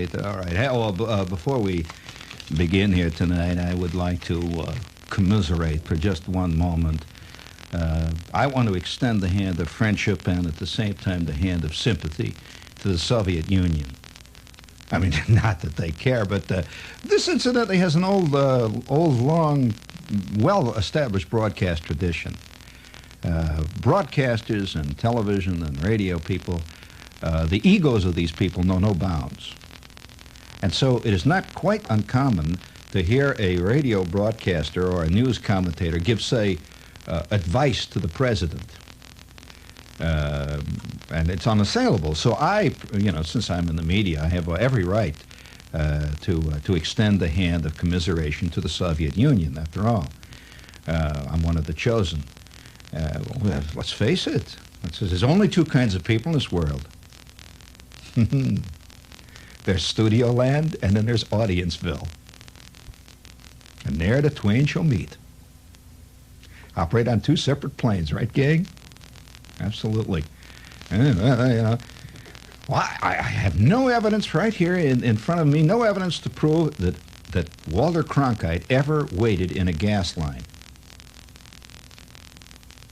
right, all right. Hey, before we begin here tonight, I would like to commiserate for just one moment. I want to extend the hand of friendship and at the same time the hand of sympathy to the Soviet Union. I mean, not that they care, but this incidentally has an old, long, well-established broadcast tradition. Broadcasters and television and radio people, the egos of these people know no bounds. And so it is not quite uncommon to hear a radio broadcaster or a news commentator give, say, advice to the president. And it's unassailable. So I, since I'm in the media, I have every right to extend the hand of commiseration to the Soviet Union, after all. I'm one of the chosen. Well, let's face it. There's only two kinds of people in this world. There's Studio Land, and then there's Audienceville. And there the twain shall meet. Operate on two separate planes, right, gang? Absolutely. Well, I have no evidence right here in front of me, no evidence to prove that Walter Cronkite ever waited in a gas line.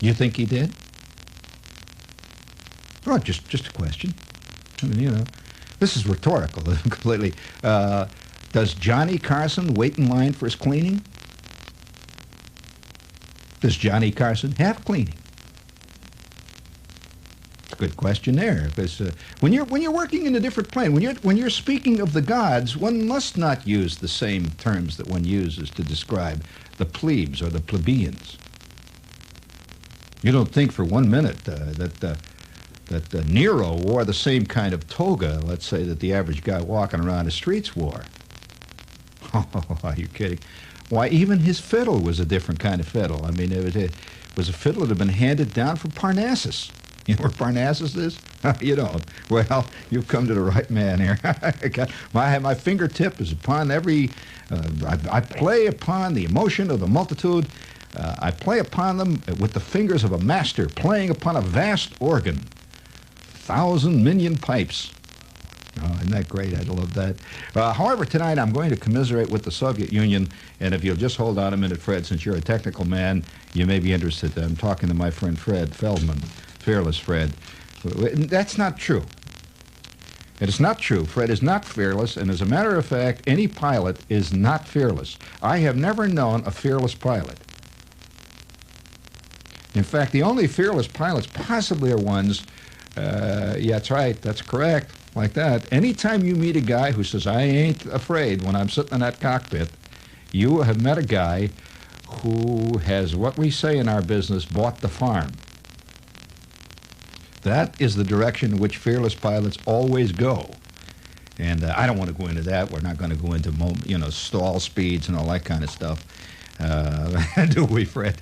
You think he did? Well, just a question. I mean, this is rhetorical completely. Does Johnny Carson wait in line for his cleaning? Does Johnny Carson have cleaning? It's a good question there. Because when you're working in a different plane, when you're speaking of the gods, one must not use the same terms that one uses to describe the plebes or the plebeians. You don't think for 1 minute that Nero wore the same kind of toga, let's say, that the average guy walking around the streets wore. Oh, are you kidding? Why, even his fiddle was a different kind of fiddle. I mean, it was a fiddle that had been handed down from Parnassus. You know where Parnassus is? You don't. Well, you've come to the right man here. My fingertip is upon every... I play upon the emotion of the multitude. I play upon them with the fingers of a master playing upon a vast organ. 1,000 million pipes. Oh, isn't that great? I love that. However, tonight I'm going to commiserate with the Soviet Union, and if you'll just hold on a minute, Fred, since you're a technical man, you may be interested. I'm talking to my friend Fred Feldman, Fearless Fred. That's not true. It is not true. Fred is not fearless, and as a matter of fact, any pilot is not fearless. I have never known a fearless pilot. In fact, the only fearless pilots possibly are ones, yeah, that's right, that's correct, like that. Anytime you meet a guy who says, I ain't afraid when I'm sitting in that cockpit, you have met a guy who has, what we say in our business, bought the farm. That is the direction in which fearless pilots always go. And I don't want to go into that. We're not going to go into, stall speeds and all that kind of stuff. Do we, Fred?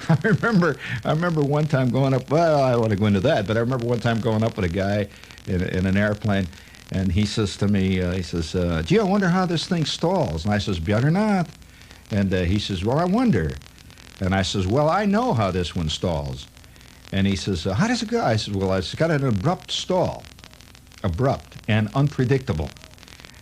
I remember one time going up, well, I don't want to go into that, but I remember one time going up with a guy in an airplane, and he says to me, gee, I wonder how this thing stalls. And I says, better not. And he says, well, I wonder. And I says, well, I know how this one stalls. And he says, how does it go? I says, well, it's got an abrupt stall. Abrupt and unpredictable.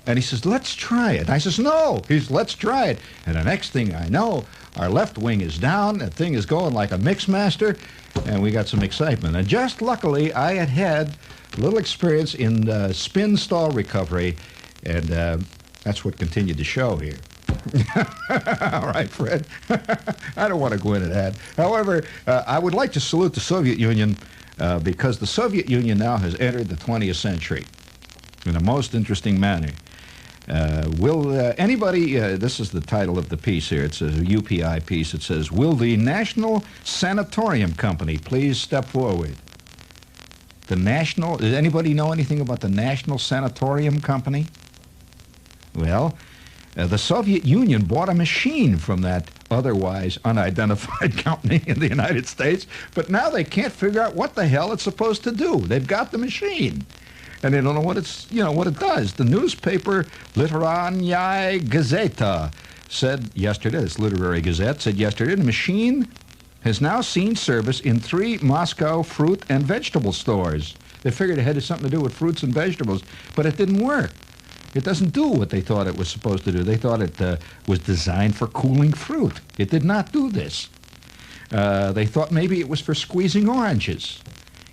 And he says, let's try it. I says, no. He says, let's try it. And the next thing I know, our left wing is down. That thing is going like a mixmaster. And we got some excitement. And just luckily, I had a little experience in spin stall recovery. And that's what continued to show here. All right, Fred. I don't want to go into that. However, I would like to salute the Soviet Union because the Soviet Union now has entered the 20th century in a most interesting manner. Will anybody, this is the title of the piece here, it's a UPI piece, it says, will the National Sanatorium Company please step forward? The National, does anybody know anything about the National Sanatorium Company? Well, the Soviet Union bought a machine from that otherwise unidentified company in the United States, but now they can't figure out what the hell it's supposed to do. They've got the machine, and they don't know what what it does. The newspaper Literarная Gazeta said yesterday, this Literary Gazette said yesterday, the machine has now seen service in 3 Moscow fruit and vegetable stores. They figured it had something to do with fruits and vegetables, but it didn't work. It doesn't do what they thought it was supposed to do. They thought it was designed for cooling fruit. It did not do this. They thought maybe it was for squeezing oranges.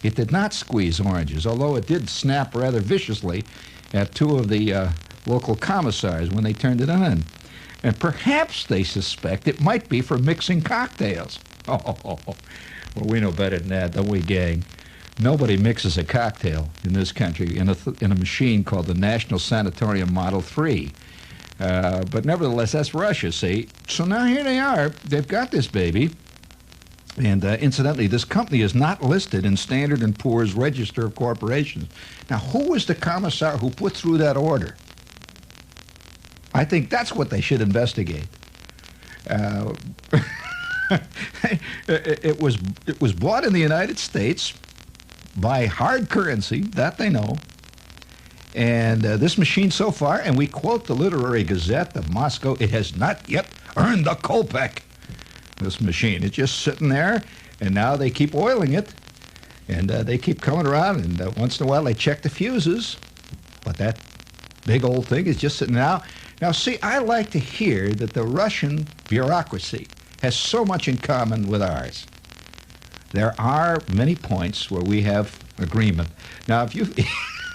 It did not squeeze oranges, although it did snap rather viciously at two of the local commissars when they turned it on. And perhaps they suspect it might be for mixing cocktails. Oh, well, we know better than that, don't we, gang? Nobody mixes a cocktail in this country in a machine called the National Sanatorium Model 3. But nevertheless, that's Russia, see? So now here they are. They've got this baby. And incidentally, this company is not listed in Standard & Poor's Register of Corporations. Now, who was the commissar who put through that order? I think that's what they should investigate. It was bought in the United States by hard currency, that they know. And this machine so far, and we quote the Literary Gazette of Moscow, it has not yet earned a kopeck. This machine, it's just sitting there, and now they keep oiling it, and they keep coming around, and once in a while they check the fuses, but that big old thing is just sitting out. Now, see, I like to hear that the Russian bureaucracy has so much in common with ours. There are many points where we have agreement. Now, if you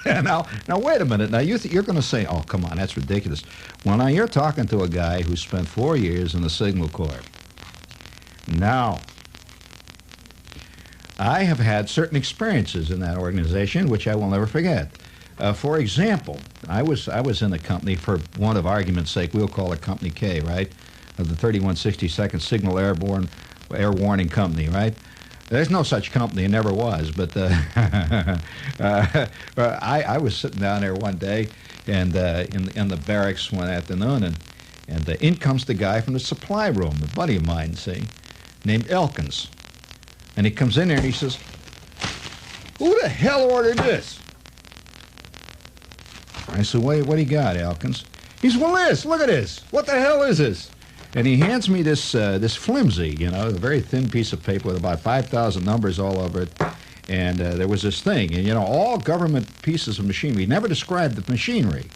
now wait a minute. Now you're going to say, "Oh, come on, that's ridiculous." Well, now you're talking to a guy who spent 4 years in the Signal Corps. Now, I have had certain experiences in that organization which I will never forget. For example, I was in the company, for want of argument's sake, we'll call it Company K, right? Of the 3162nd Signal Air Warning Company, right? There's no such company, it never was, but I was sitting down there one day and in the barracks one afternoon, and in comes the guy from the supply room, a buddy of mine, see, named Elkins. And he comes in there and he says, "Who the hell ordered this?" I said, "What do you got, Elkins?" He said, "Well, look at this. What the hell is this?" And he hands me this flimsy, a very thin piece of paper with about 5,000 numbers all over it. And there was this thing. And, all government pieces of machinery never describe the machinery.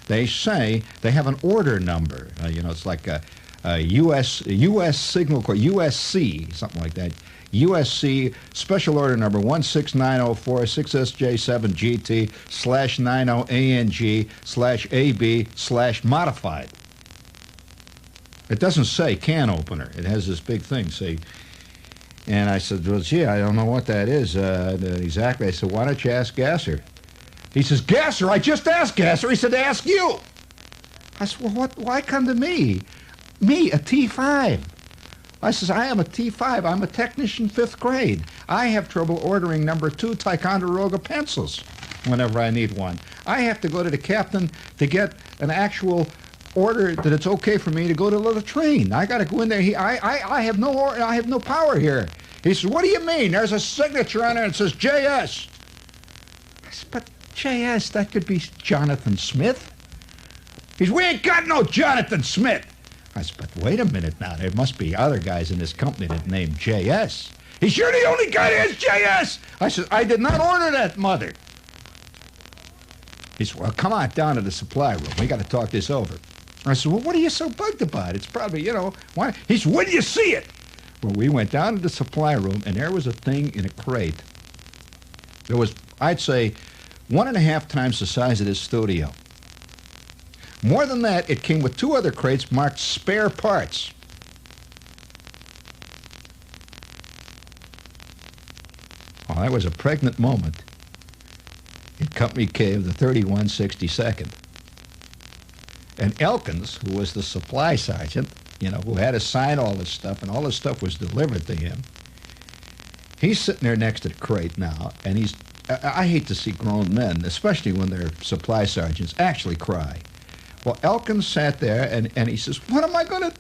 They say they have an order number. It's like a U.S. Signal Corps, USC, something like that. USC Special Order Number 16904-6SJ7GT/90ANG/AB/modified. It doesn't say can opener. It has this big thing, see. And I said, "Well, gee, I don't know what that is exactly." I said, "Why don't you ask Gasser?" He says, "Gasser? I just asked Gasser." He said, "Ask you." I said, "Well, why come to me? Me, a T5. I says, "I am a T5. I'm a technician 5th grade. I have trouble ordering number 2 Ticonderoga pencils whenever I need one. I have to go to the captain to get an actual order that it's okay for me to go to the train. I got to go in there. I have no power here." He says, "What do you mean? There's a signature on there that says JS." I said, "But JS, that could be Jonathan Smith." He says, "We ain't got no Jonathan Smith." I said, "But wait a minute now. There must be other guys in this company that named JS." He said, "You're the only guy that has JS." I said, "I did not order that, mother." He said, "Well, come on down to the supply room. We got to talk this over." I said, "Well, what are you so bugged about? It's probably, why?" He said, "When do you see it?" Well, we went down to the supply room, and there was a thing in a crate. There was, I'd say, 1.5 times the size of this studio. More than that, it came with 2 other crates marked spare parts. Well, that was a pregnant moment in Company K of the 3162nd. And Elkins, who was the supply sergeant, who had to sign all this stuff, and all this stuff was delivered to him, he's sitting there next to the crate now, and I hate to see grown men, especially when they're supply sergeants, actually cry. Well, Elkins sat there, and he says, what am I going to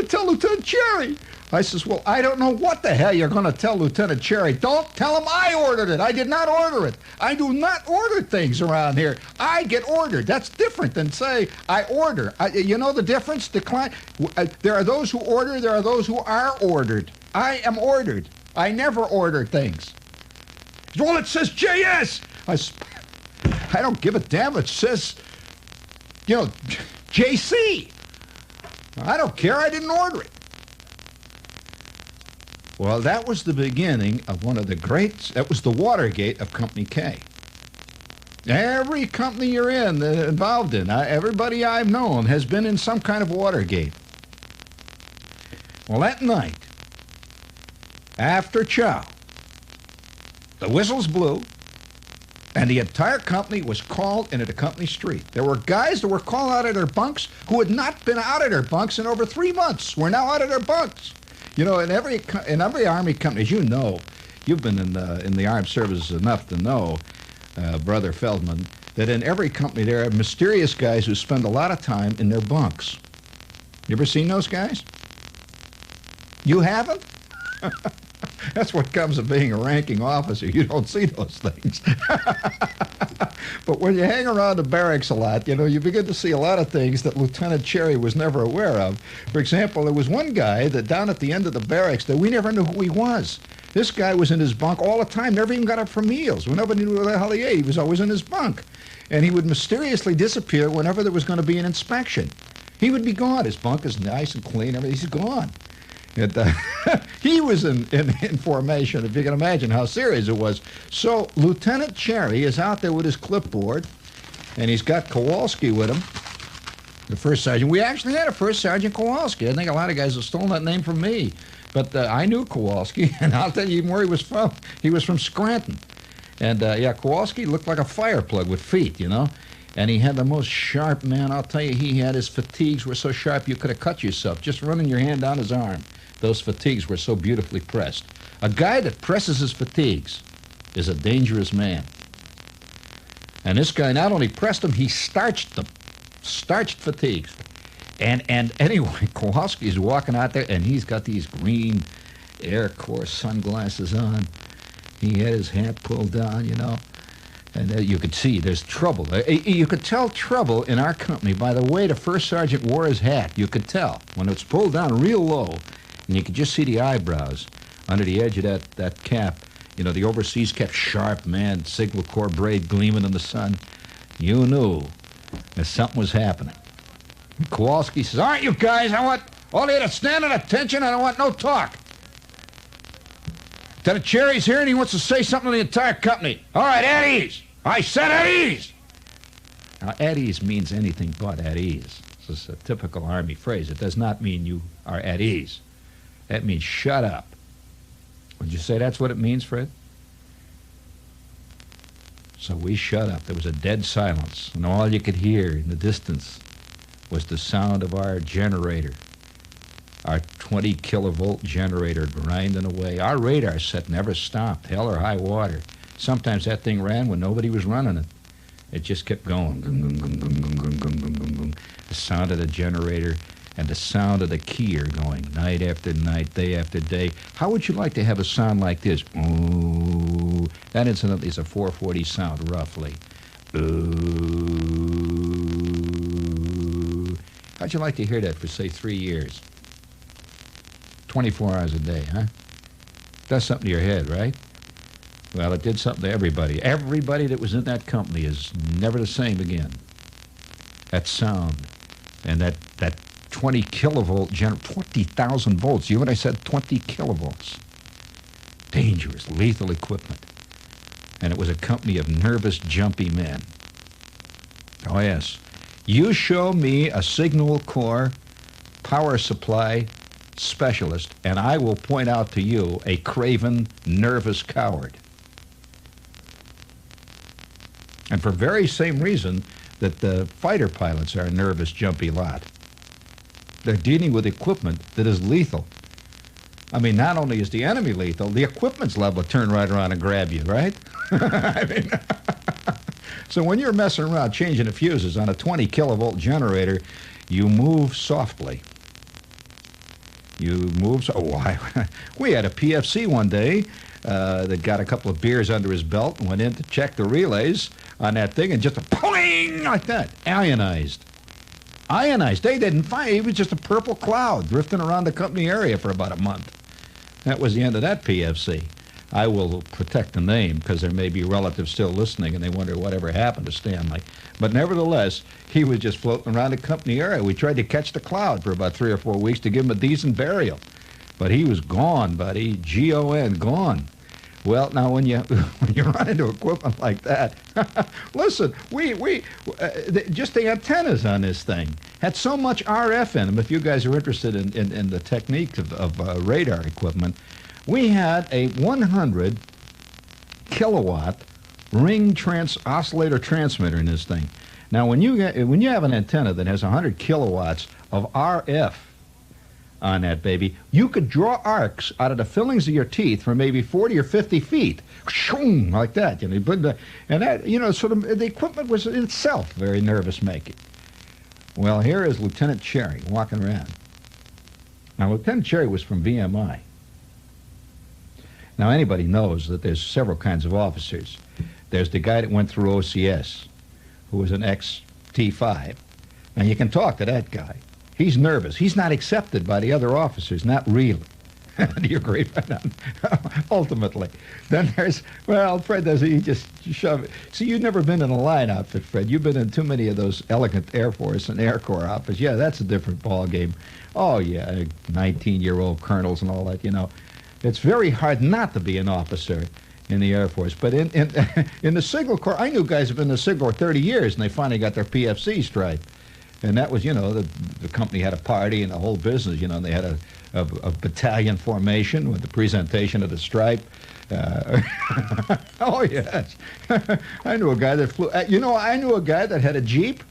tell Lieutenant Cherry? I says, "Well, I don't know what the hell you're going to tell Lieutenant Cherry. Don't tell him I ordered it. I did not order it. I do not order things around here. I get ordered. That's different than say I order. You know the difference? There are those who order. There are those who are ordered. I am ordered. I never order things. Well, it says JS. I don't give a damn. It says, JC. I don't care. I didn't order it. Well, that was the beginning of one of the that was the Watergate of Company K. Every company you're involved in, everybody I've known has been in some kind of Watergate. Well, that night, after chow, the whistles blew, and the entire company was called into the company street. There were guys that were called out of their bunks who had not been out of their bunks in over 3 months. Were now out of their bunks. In every Army company, as you know, you've been in the armed services enough to know, Brother Feldman, that in every company there are mysterious guys who spend a lot of time in their bunks. You ever seen those guys? You haven't? That's what comes of being a ranking officer. You don't see those things. But when you hang around the barracks a lot, you begin to see a lot of things that Lieutenant Cherry was never aware of. For example, there was one guy that down at the end of the barracks that we never knew who he was. This guy was in his bunk all the time, never even got up for meals. We never knew where the hell he ate. He was always in his bunk. And he would mysteriously disappear whenever there was going to be an inspection. He would be gone. His bunk is nice and clean. He's gone. He was in formation, if you can imagine how serious it was. So Lieutenant Cherry is out there with his clipboard, and he's got Kowalski with him, the first sergeant. We actually had a First Sergeant Kowalski. I think a lot of guys have stolen that name from me. But I knew Kowalski, and I'll tell you even where he was from. He was from Scranton. And, Kowalski looked like a fire plug with feet, And he had the most sharp, man, I'll tell you, he had his fatigues were so sharp you could have cut yourself just running your hand down his arm. Those fatigues were so beautifully pressed. A guy that presses his fatigues is a dangerous man. And this guy not only pressed them, he starched them. Starched fatigues. And anyway, Kowalski's walking out there, and he's got these green Air Corps sunglasses on. He had his hat pulled down, And you could see there's trouble. You could tell trouble in our company by the way the first sergeant wore his hat. You could tell. When it's pulled down real low, and you could just see the eyebrows under the edge of that cap. The overseas cap, sharp, man, Signal Corps braid gleaming in the sun. You knew that something was happening. And Kowalski says, all right, you guys, I want all of you to stand at attention. I don't want no talk. Lieutenant Cherry's here, and he wants to say something to the entire company. All right, at ease. I said at ease. Now, at ease means anything but at ease. This is a typical Army phrase. It does not mean you are at ease. That means shut up. Would you say that's what it means, Fred? So we shut up. There was a dead silence, and all you could hear in the distance was the sound of our generator, our 20 kilovolt generator grinding away. Our radar set never stopped, hell or high water. Sometimes that thing ran when nobody was running it. It just kept going. The sound of the generator and the sound of the keyer going night after night, day after day. How would you like to have a sound like this? Ooh. That incidentally is a 440 sound, roughly. Ooh. How'd you like to hear that for, say, 3 years? 24 hours a day, huh? Does something to your head, right? Well, it did something to everybody. Everybody that was in that company is never the same again. That sound and that 20 kilovolt 20,000 volts. You know what I said? 20 kilovolts. Dangerous, lethal equipment. And it was a company of nervous, jumpy men. Oh, yes. You show me a Signal Corps power supply specialist, and I will point out to you a craven, nervous coward. And for very same reason that the fighter pilots are a nervous, jumpy lot. They're dealing with equipment that is lethal. I mean, not only is the enemy lethal, the equipment's liable to turn right around and grab you, right? I mean, so when you're messing around changing the fuses on a 20 kilovolt generator, you move softly. You move we had a PFC one day that got a couple of beers under his belt and went in to check the relays on that thing, and just a pling like that, ionized. They didn't find it. It was just a purple cloud drifting around the company area for about a month. That was the end of that PFC. I will protect the name because there may be relatives still listening and they wonder whatever happened to Stanley. But nevertheless, he was just floating around the company area. We tried to catch the cloud for about 3 or 4 weeks to give him a decent burial. But he was gone, buddy. G-O-N, gone. Well, now when you run into equipment like that, listen, just the antennas on this thing had so much RF in them. If you guys are interested in the technique of radar equipment, we had a 100 kilowatt ring oscillator transmitter in this thing. Now, when you have an antenna that has 100 kilowatts of RF on that baby, you could draw arcs out of the fillings of your teeth for maybe 40 or 50 feet, like that. And that, so the equipment was in itself very nervous-making. Well, here is Lieutenant Cherry walking around. Now, Lieutenant Cherry was from VMI. Now, anybody knows that there's several kinds of officers. There's the guy that went through OCS, who was an ex-T5. Now, you can talk to that guy. He's nervous. He's not accepted by the other officers, not really. Do you agree? Ultimately. Then there's, well, Fred does, he just shove it. See, you've never been in a line outfit, Fred. You've been in too many of those elegant Air Force and Air Corps outfits. Yeah, that's a different ball game. Oh, yeah, 19-year-old colonels and all that, It's very hard not to be an officer in the Air Force. But in the Signal Corps, I knew guys who've been in the Signal Corps 30 years, and they finally got their PFC stripe. And that was, the company had a party and the whole business, and they had a battalion formation with the presentation of the stripe. Oh, yes. I knew a guy that flew. I knew a guy that had a Jeep,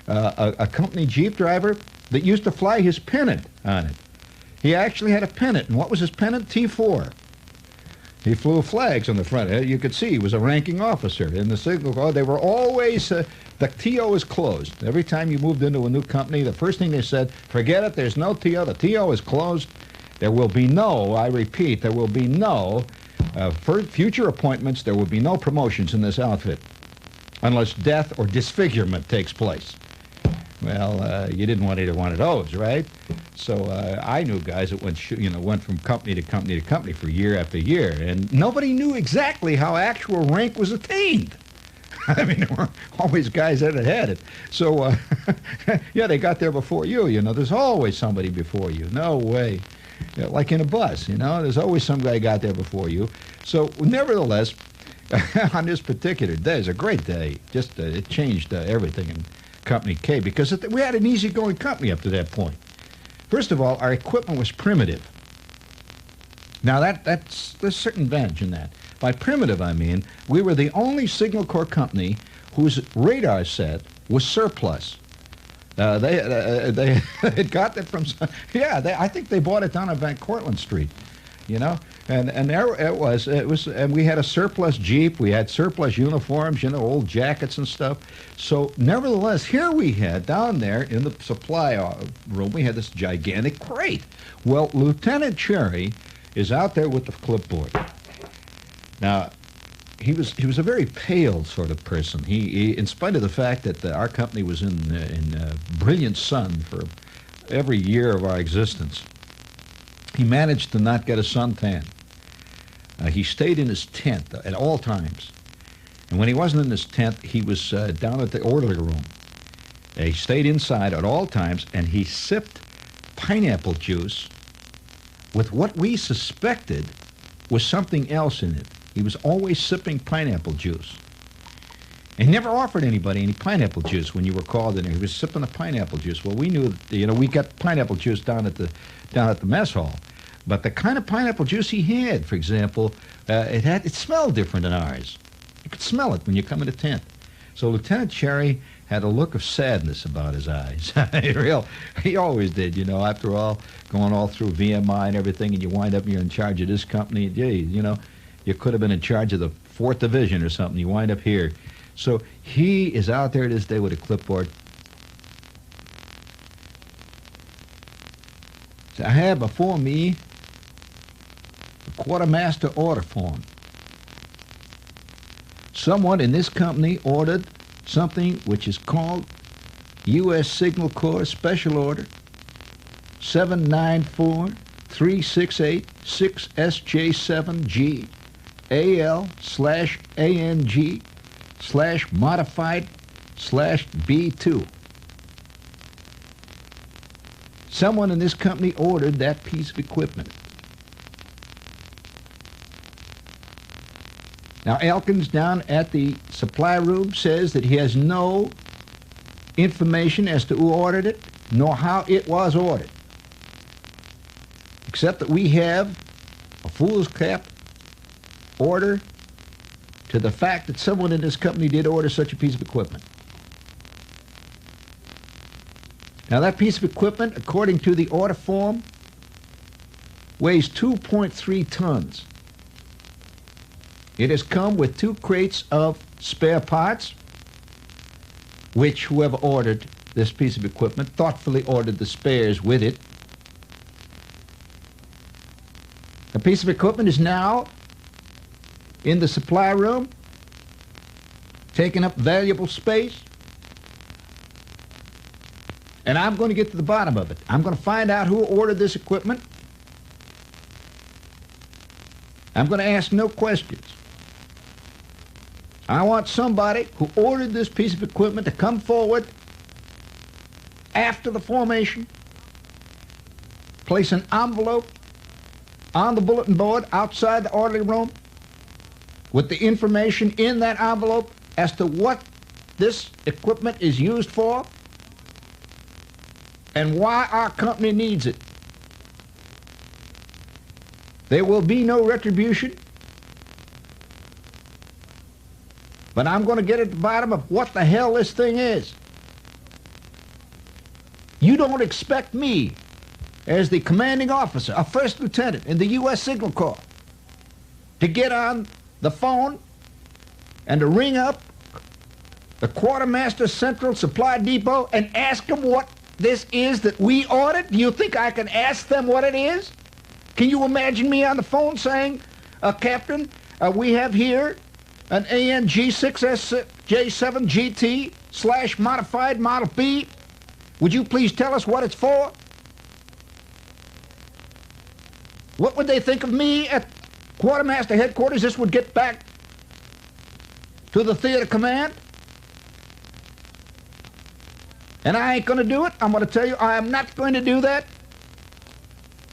a company Jeep driver that used to fly his pennant on it. He actually had a pennant. And what was his pennant? T4. He flew flags on the front. You could see he was a ranking officer in the Signal Corps. They were always, the TO is closed. Every time you moved into a new company, the first thing they said, forget it, there's no TO. The TO is closed. There will be no, I repeat, there will be no, for future appointments, there will be no promotions in this outfit unless death or disfigurement takes place. Well, you didn't want either one of those, right? So I knew guys that went from company to company to company for year after year, and nobody knew exactly how actual rank was attained. I mean, there were always guys that had it. So, yeah, they got there before you. There's always somebody before you. No way. Like in a bus, there's always some guy got there before you. So, nevertheless, on this particular day, it's a great day. Just it changed everything in Company K because we had an easygoing company up to that point. First of all, our equipment was primitive. Now, there's certain advantage in that. By primitive, I mean we were the only Signal Corps company whose radar set was surplus. They had got that from, I think they bought it down on Van Cortlandt Street, and there it was, and we had a surplus Jeep, we had surplus uniforms, old jackets and stuff. So nevertheless, here we had down there in the supply room, we had this gigantic crate. Well, Lieutenant Cherry is out there with the clipboard. Now, he was a very pale sort of person. He in spite of the fact that our company was in brilliant sun for every year of our existence, he managed to not get a suntan. He stayed in his tent at all times. And when he wasn't in his tent, he was down at the orderly room. He stayed inside at all times, and he sipped pineapple juice with what we suspected was something else in it. He was always sipping pineapple juice. And he never offered anybody any pineapple juice when you were called in there. He was sipping a pineapple juice. Well, we knew, we got pineapple juice down at the mess hall. But the kind of pineapple juice he had, for example, it smelled different than ours. You could smell it when you come in the tent. So Lieutenant Cherry had a look of sadness about his eyes. He always did, after all, going all through VMI and everything, and you wind up, you're in charge of this company. Gee, you could have been in charge of the 4th Division or something. You wind up here. So he is out there this day with a clipboard. So I have before me a quartermaster order form. Someone in this company ordered something which is called U.S. Signal Corps Special Order 794-368-6SJ7G AL/ANG/modified/B2. Someone in this company ordered that piece of equipment. Now, Elkins down at the supply room says that he has no information as to who ordered it, nor how it was ordered, except that we have a fool's cap order to the fact that someone in this company did order such a piece of equipment. Now, that piece of equipment, according to the order form, weighs 2.3 tons. It has come with 2 crates of spare parts, which whoever ordered this piece of equipment thoughtfully ordered the spares with it. The piece of equipment is now in the supply room, taking up valuable space. And I'm going to get to the bottom of it. I'm going to find out who ordered this equipment. I'm going to ask no questions. I want somebody who ordered this piece of equipment to come forward after the formation, place an envelope on the bulletin board outside the orderly room with the information in that envelope as to what this equipment is used for and why our company needs it. There will be no retribution, but I'm going to get at the bottom of what the hell this thing is. You don't expect me, as the commanding officer, a first lieutenant in the U.S. Signal Corps, to get on the phone and to ring up the Quartermaster Central Supply Depot and ask them what this is that we ordered? Do you think I can ask them what it is? Can you imagine me on the phone saying, Captain, we have here an ANG6SJ7GT/modified Model B. Would you please tell us what it's for? What would they think of me at Quartermaster Headquarters? This would get back to the Theater Command? And I ain't going to do it. I'm going to tell you, I am not going to do that.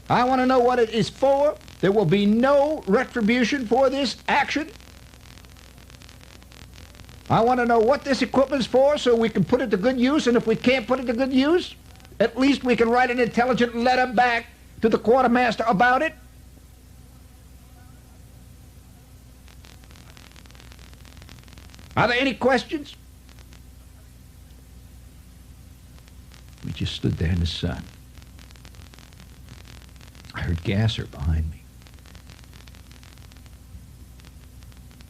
I want to know what it is for. There will be no retribution for this action. I want to know what this equipment is for so we can put it to good use, and if we can't put it to good use, at least we can write an intelligent letter back to the quartermaster about it. Are there any questions? We just stood there in the sun. I heard Gasser behind me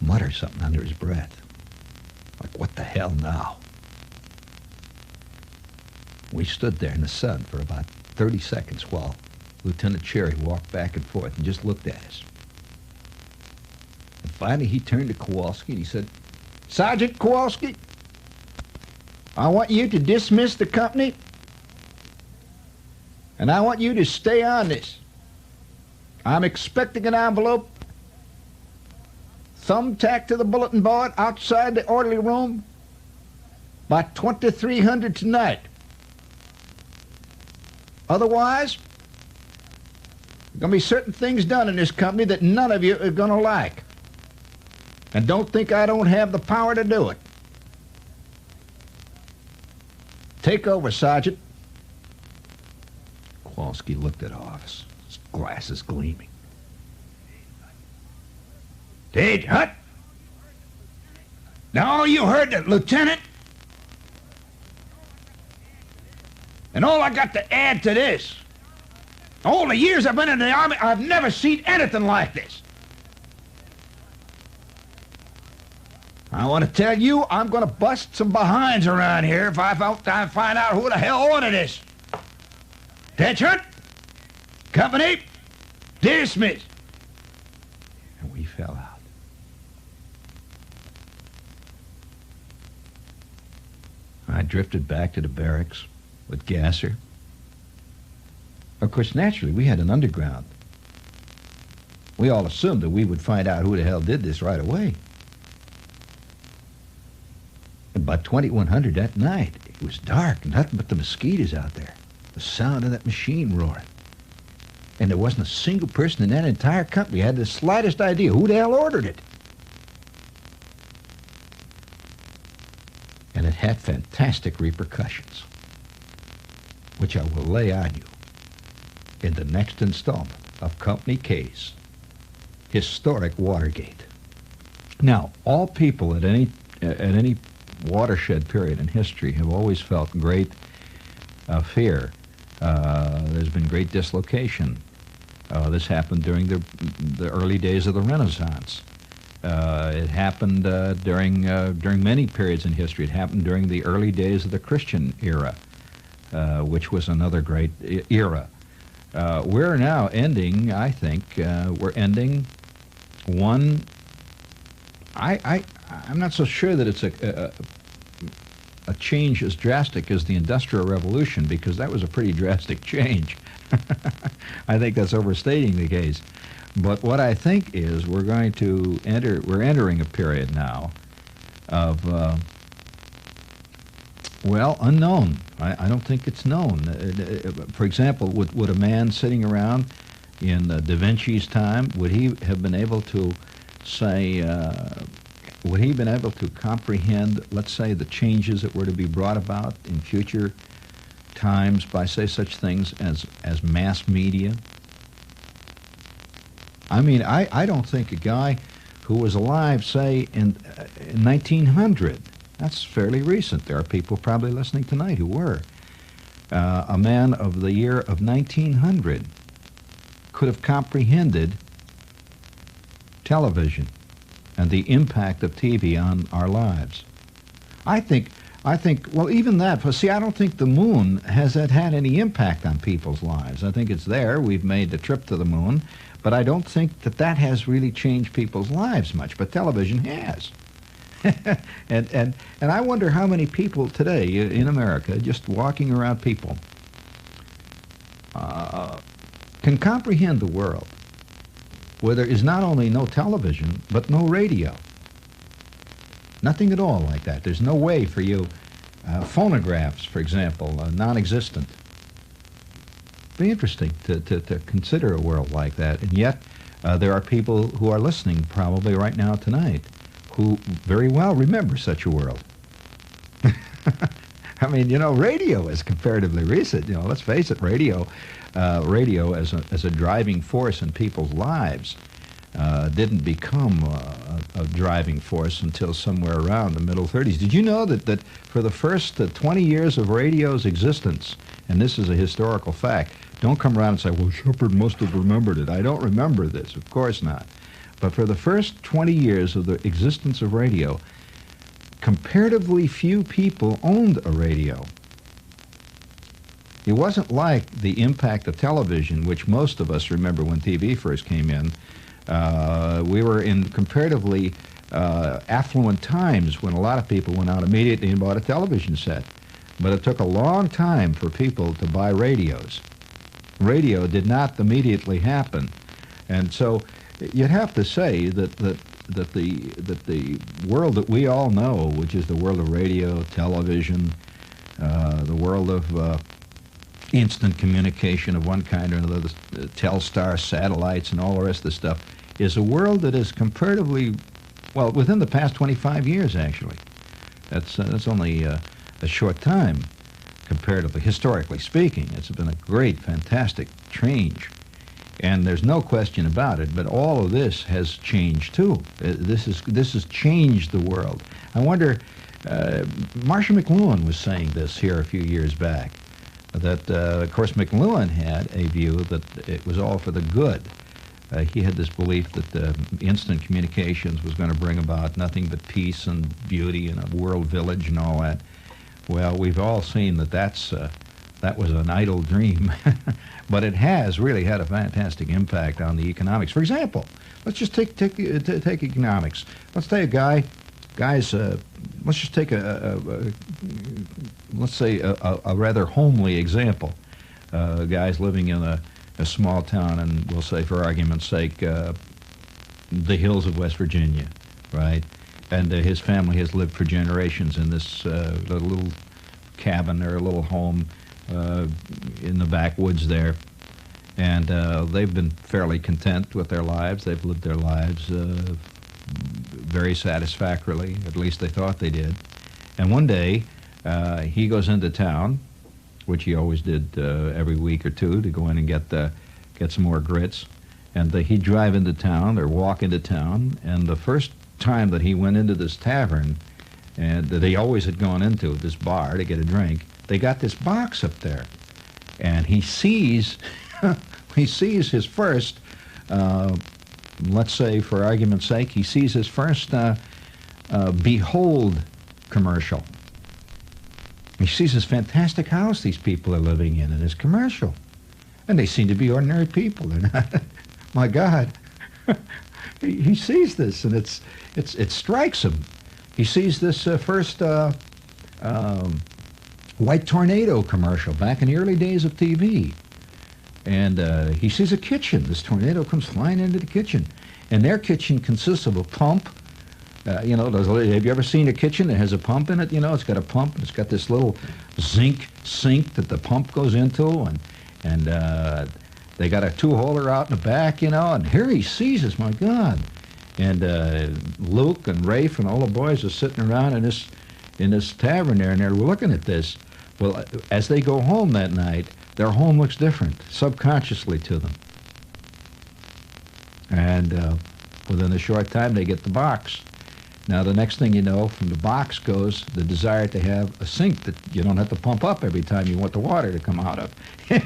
mutter something under his breath. Like, what the hell now? We stood there in the sun for about 30 seconds while Lieutenant Cherry walked back and forth and just looked at us. And finally he turned to Kowalski and he said, Sergeant Kowalski, I want you to dismiss the company and I want you to stay on this. I'm expecting an envelope thumbtacked to the bulletin board outside the orderly room by 2300 tonight. Otherwise, there are going to be certain things done in this company that none of you are going to like. And don't think I don't have the power to do it. Take over, Sergeant. Kowalski looked at all of us, his glasses gleaming. Did what? Now you heard that, Lieutenant? And all I got to add to this, all the years I've been in the Army, I've never seen anything like this. I want to tell you, I'm going to bust some behinds around here if I find out who the hell ordered this. Attention! Company, dismiss. And we fell out. I drifted back to the barracks with Gasser. Of course, naturally, we had an underground We all assumed that we would find out who the hell did this right away. About 2100 that night, it was dark, nothing but the mosquitoes out there. The sound of that machine roaring. And there wasn't a single person in that entire company who had the slightest idea who the hell ordered it. And it had fantastic repercussions, which I will lay on you in the next installment of Company K's Historic Watergate. Now, all people at any watershed period in history have always felt great fear. There's been great dislocation. This happened during the early days of the Renaissance. It happened during many periods in history. It happened during the early days of the Christian era, which was another great era. We're now ending, I think, we're ending one. I'm not so sure that it's a change as drastic as the Industrial Revolution, because that was a pretty drastic change. I think that's overstating the case. But what I think is we're entering a period now of, well, unknown. I don't think it's known. For example, would a man sitting around in Da Vinci's time, would he have been able to say, would he have been able to comprehend, let's say, the changes that were to be brought about in future times by, say, such things as mass media? I mean, I don't think a guy who was alive, say, in 1900, that's fairly recent. There are people probably listening tonight who were. A man of the year of 1900 could have comprehended television and the impact of TV on our lives. I think, well, even that, but see, I don't think the moon has had any impact on people's lives. I think it's there. We've made the trip to the moon, but I don't think that has really changed people's lives much, but television has. and I wonder how many people today in America, just walking around, people, can comprehend the world where there is not only no television, but no radio. Nothing at all like that. There's no way for you. Phonographs, for example, non-existent. Be interesting to consider a world like that. And yet, there are people who are listening probably right now tonight who very well remember such a world. I mean, you know, radio is comparatively recent. You know, let's face it, radio as a driving force in people's lives didn't become a driving force until somewhere around the middle 30s. Did you know that for the first 20 years of radio's existence, and this is a historical fact, don't come around and say, well, Shepard must have remembered it. I don't remember this. Of course not. But for the first 20 years of the existence of radio, comparatively few people owned a radio. It wasn't like the impact of television, which most of us remember when TV first came in. We were in comparatively affluent times when a lot of people went out immediately and bought a television set. But it took a long time for people to buy radios. Radio did not immediately happen. And so you'd have to say that the world that we all know, which is the world of radio, television, the world of instant communication of one kind or another, Telstar, satellites, and all the rest of the stuff, is a world that is comparatively, well, within the past 25 years, actually. That's only a short time, comparatively, historically speaking. It's been a great, fantastic change. And there's no question about it, but all of this has changed, too. This has changed the world. I wonder, Marshall McLuhan was saying this here a few years back, that, of course, McLuhan had a view that it was all for the good. He had this belief that instant communications was going to bring about nothing but peace and beauty and a world village and all that. Well, we've all seen that that was an idle dream, but it has really had a fantastic impact on the economics. For example, let's just take economics. Let's say let's just take let's say a rather homely example. Guys living in a small town, and we'll say, for argument's sake, the hills of West Virginia, right? And his family has lived for generations in this little cabin or a little home in the backwoods there. And they've been fairly content with their lives. They've lived their lives very satisfactorily. At least they thought they did. And one day, he goes into town, which he always did every week or two, to go in and get some more grits. And he'd drive into town or walk into town, and the first time that he went into this tavern, and that he always had gone into, this bar, to get a drink, they got this box up there. And he sees, he sees his first, let's say for argument's sake, he sees his first Behold commercial. He sees this fantastic house these people are living in this commercial. And they seem to be ordinary people. They're not, my God. He sees this, and it strikes him. He sees this first White Tornado commercial back in the early days of TV. And he sees a kitchen. This tornado comes flying into the kitchen. And their kitchen consists of a pump. You know, have you ever seen a kitchen that has a pump in it? You know, it's got a pump. It's got this little zinc sink that the pump goes into. And they got a two-holer out in the back, you know. And here he sees this, my God. And Luke and Rafe and all the boys are sitting around in this tavern there, and they're looking at this. Well, as they go home that night, their home looks different, subconsciously to them. And within a short time, they get the box. Now, the next thing you know, from the box goes the desire to have a sink that you don't have to pump up every time you want the water to come out of.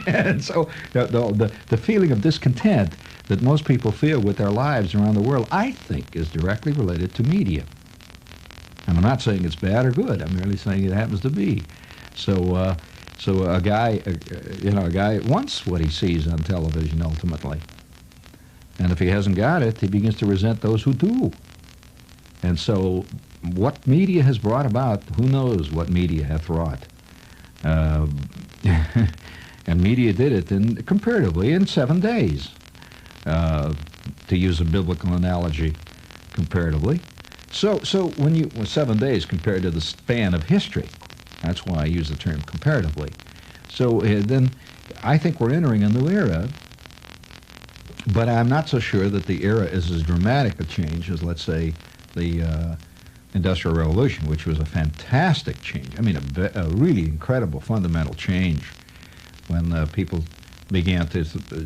And so the feeling of discontent that most people feel with their lives around the world, I think, is directly related to media. I'm not saying it's bad or good. I'm merely saying it happens to be. So a guy, a guy wants what he sees on television ultimately. And if he hasn't got it, he begins to resent those who do. And so what media has brought about, who knows what media hath wrought. And media did it comparatively in 7 days, to use a biblical analogy, comparatively. So when 7 days compared to the span of history, that's why I use the term comparatively. So then I think we're entering a new era, but I'm not so sure that the era is as dramatic a change as, let's say, the Industrial Revolution, which was a fantastic change. I mean, a really incredible fundamental change when people began to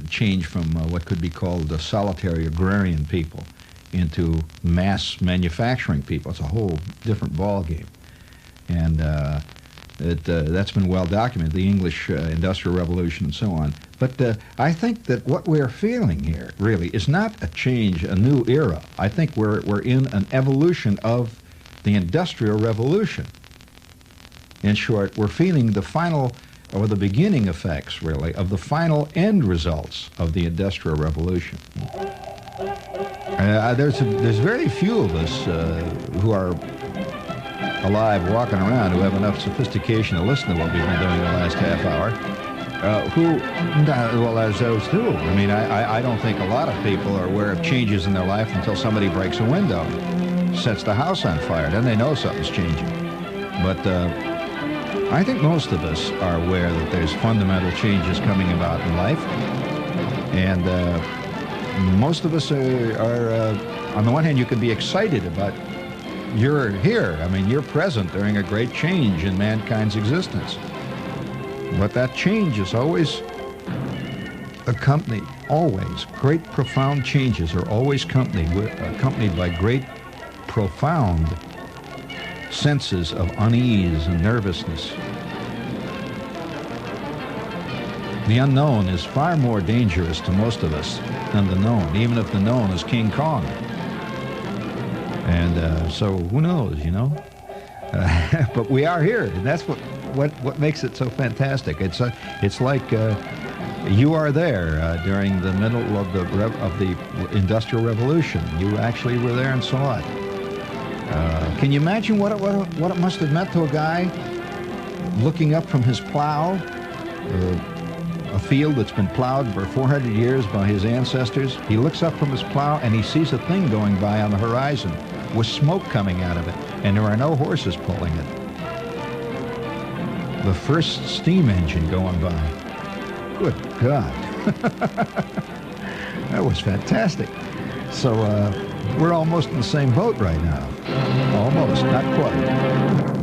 change from what could be called the solitary agrarian people into mass manufacturing people. It's a whole different ballgame. And that's been well documented, the English Industrial Revolution and so on. But I think that what we're feeling here, really, is not a change, a new era. I think we're in an evolution of the Industrial Revolution. In short, we're feeling the final, or the beginning effects, really, of the final end results of the Industrial Revolution. There's very few of us who are alive walking around who have enough sophistication to listen to what we've been doing the last half hour. Well, as those do. I mean, I don't think a lot of people are aware of changes in their life until somebody breaks a window, sets the house on fire. Then they know something's changing. But I think most of us are aware that there's fundamental changes coming about in life. And most of us are on the one hand, you can be excited about you're here. I mean, you're present during a great change in mankind's existence. But that change is always accompanied, great profound changes are always accompanied by great profound senses of unease and nervousness. The unknown is far more dangerous to most of us than the known, even if the known is King Kong. And so who knows, you know? But we are here, and that's what makes it so fantastic. It's like you are there during the middle of the Industrial Revolution. You actually were there and saw it. Can you imagine what it must have meant to a guy looking up from his plow, a field that's been plowed for 400 years by his ancestors. He looks up from his plow and he sees a thing going by on the horizon with smoke coming out of it, and there are no horses pulling it. The first steam engine going by. Good God. That was fantastic. So we're almost in the same boat right now. Almost, not quite.